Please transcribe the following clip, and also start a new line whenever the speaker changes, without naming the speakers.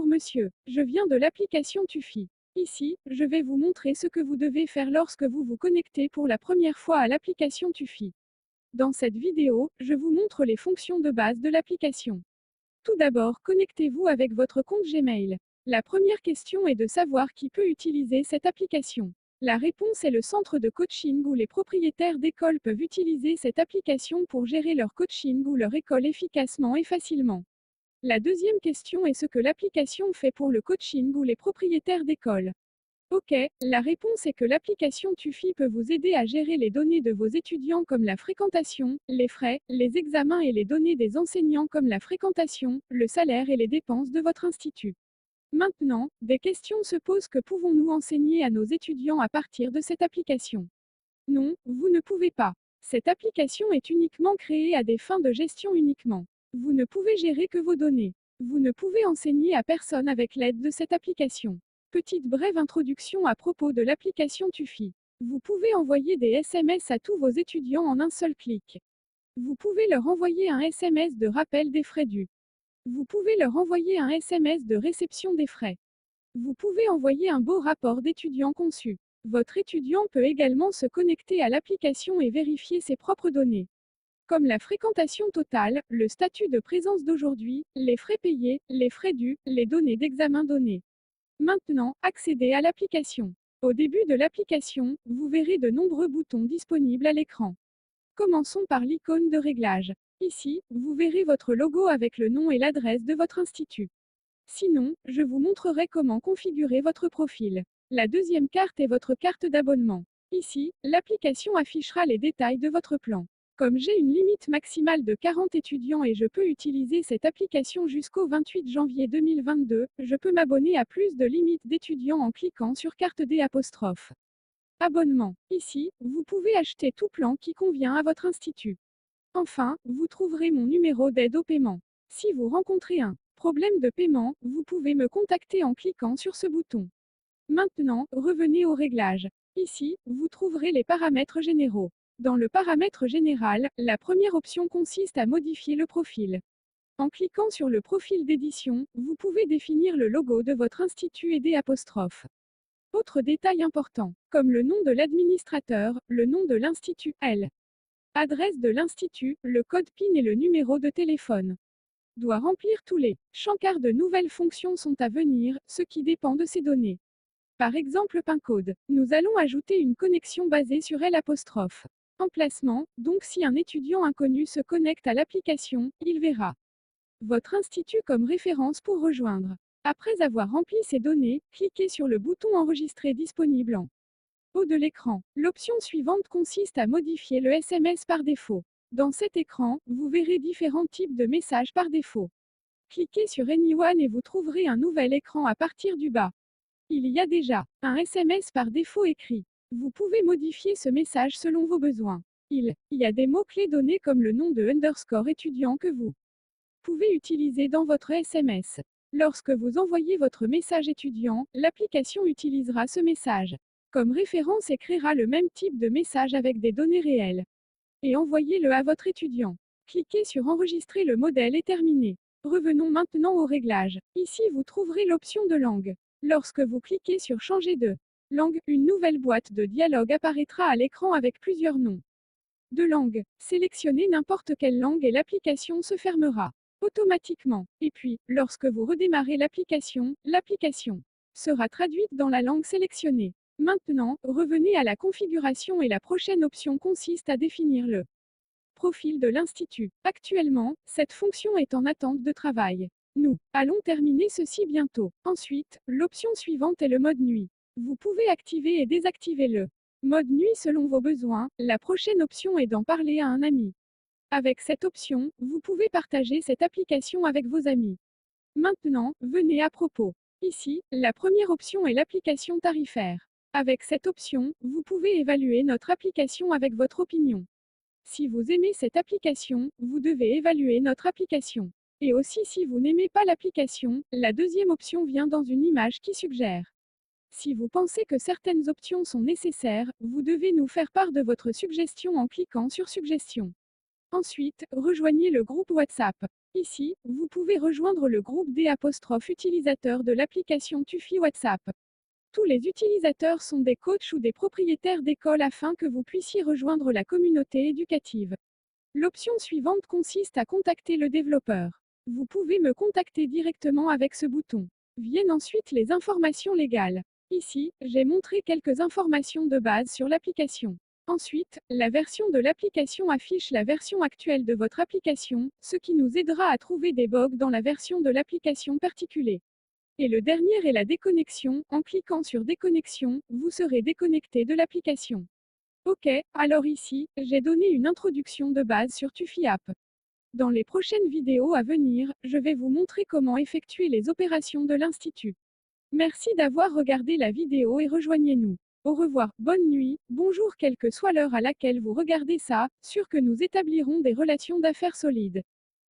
Bonjour monsieur, je viens de l'application Tufi. Ici, je vais vous montrer ce que vous devez faire lorsque vous vous connectez pour la première fois à l'application Tufi. Dans cette vidéo, je vous montre les fonctions de base de l'application. Tout d'abord, connectez-vous avec votre compte Gmail. La première question est de savoir qui peut utiliser cette application. La réponse est le centre de coaching où les propriétaires d'écoles peuvent utiliser cette application pour gérer leur coaching ou leur école efficacement et facilement. La deuxième question est ce que l'application fait pour le coaching ou les propriétaires d'écoles. Ok, la réponse est que l'application Tufi peut vous aider à gérer les données de vos étudiants comme la fréquentation, les frais, les examens et les données des enseignants comme la fréquentation, le salaire et les dépenses de votre institut. Maintenant, des questions se posent: que pouvons-nous enseigner à nos étudiants à partir de cette application? Non, vous ne pouvez pas. Cette application est uniquement créée à des fins de gestion uniquement. Vous ne pouvez gérer que vos données. Vous ne pouvez enseigner à personne avec l'aide de cette application. Petite brève introduction à propos de l'application Tufi. Vous pouvez envoyer des SMS à tous vos étudiants en un seul clic. Vous pouvez leur envoyer un SMS de rappel des frais dus. Vous pouvez leur envoyer un SMS de réception des frais. Vous pouvez envoyer un beau rapport d'étudiant conçu. Votre étudiant peut également se connecter à l'application et vérifier ses propres données, comme la fréquentation totale, le statut de présence d'aujourd'hui, les frais payés, les frais dus, les données d'examen données. Maintenant, accédez à l'application. Au début de l'application, vous verrez de nombreux boutons disponibles à l'écran. Commençons par l'icône de réglage. Ici, vous verrez votre logo avec le nom et l'adresse de votre institut. Sinon, je vous montrerai comment configurer votre profil. La deuxième carte est votre carte d'abonnement. Ici, l'application affichera les détails de votre plan. Comme j'ai une limite maximale de 40 étudiants et je peux utiliser cette application jusqu'au 28 janvier 2022, je peux m'abonner à plus de limites d'étudiants en cliquant sur carte D'. Abonnement. Ici, vous pouvez acheter tout plan qui convient à votre institut. Enfin, vous trouverez mon numéro d'aide au paiement. Si vous rencontrez un problème de paiement, vous pouvez me contacter en cliquant sur ce bouton. Maintenant, revenez au réglage. Ici, vous trouverez les paramètres généraux. Dans le paramètre général, la première option consiste à modifier le profil. En cliquant sur le profil d'édition, vous pouvez définir le logo de votre institut et des apostrophes. Autre détail important, comme le nom de l'administrateur, le nom de l'institut, adresse de l'institut, le code PIN et le numéro de téléphone. Doit remplir tous les champs car de nouvelles fonctions sont à venir, ce qui dépend de ces données. Par exemple PIN code. Nous allons ajouter une connexion basée sur L'. Emplacement, donc si un étudiant inconnu se connecte à l'application, il verra votre institut comme référence pour rejoindre. Après avoir rempli ces données, cliquez sur le bouton Enregistrer disponible en haut de l'écran. L'option suivante consiste à modifier le SMS par défaut. Dans cet écran, vous verrez différents types de messages par défaut. Cliquez sur Anyone et vous trouverez un nouvel écran à partir du bas. Il y a déjà un SMS par défaut écrit. Vous pouvez modifier ce message selon vos besoins. Il y a des mots-clés donnés comme le nom de underscore étudiant que vous pouvez utiliser dans votre SMS. Lorsque vous envoyez votre message étudiant, l'application utilisera ce message comme référence et créera le même type de message avec des données réelles. Et envoyez-le à votre étudiant. Cliquez sur Enregistrer, le modèle est terminé. Revenons maintenant au réglage. Ici vous trouverez l'option de langue. Lorsque vous cliquez sur Changer de langue, une nouvelle boîte de dialogue apparaîtra à l'écran avec plusieurs noms de langue. Sélectionnez n'importe quelle langue et l'application se fermera automatiquement. Et puis, lorsque vous redémarrez l'application sera traduite dans la langue sélectionnée. Maintenant, revenez à la configuration et la prochaine option consiste à définir le profil de l'institut. Actuellement, cette fonction est en attente de travail. Nous allons terminer ceci bientôt. Ensuite, l'option suivante est le mode nuit. Vous pouvez activer et désactiver le mode nuit selon vos besoins. La prochaine option est d'en parler à un ami. Avec cette option, vous pouvez partager cette application avec vos amis. Maintenant, venez à propos. Ici, la première option est l'application tarifaire. Avec cette option, vous pouvez évaluer notre application avec votre opinion. Si vous aimez cette application, vous devez évaluer notre application. Et aussi si vous n'aimez pas l'application, la deuxième option vient dans une image qui suggère. Si vous pensez que certaines options sont nécessaires, vous devez nous faire part de votre suggestion en cliquant sur Suggestions. Ensuite, rejoignez le groupe WhatsApp. Ici, vous pouvez rejoindre le groupe des utilisateurs de l'application Tufi WhatsApp. Tous les utilisateurs sont des coachs ou des propriétaires d'écoles afin que vous puissiez rejoindre la communauté éducative. L'option suivante consiste à contacter le développeur. Vous pouvez me contacter directement avec ce bouton. Viennent ensuite les informations légales. Ici, j'ai montré quelques informations de base sur l'application. Ensuite, la version de l'application affiche la version actuelle de votre application, ce qui nous aidera à trouver des bugs dans la version de l'application particulière. Et le dernier est la déconnexion. En cliquant sur déconnexion, vous serez déconnecté de l'application. Ok, alors ici, j'ai donné une introduction de base sur Tufi App. Dans les prochaines vidéos à venir, je vais vous montrer comment effectuer les opérations de l'Institut. Merci d'avoir regardé la vidéo et rejoignez-nous. Au revoir, bonne nuit, bonjour quelle que soit l'heure à laquelle vous regardez ça, sûr que nous établirons des relations d'affaires solides.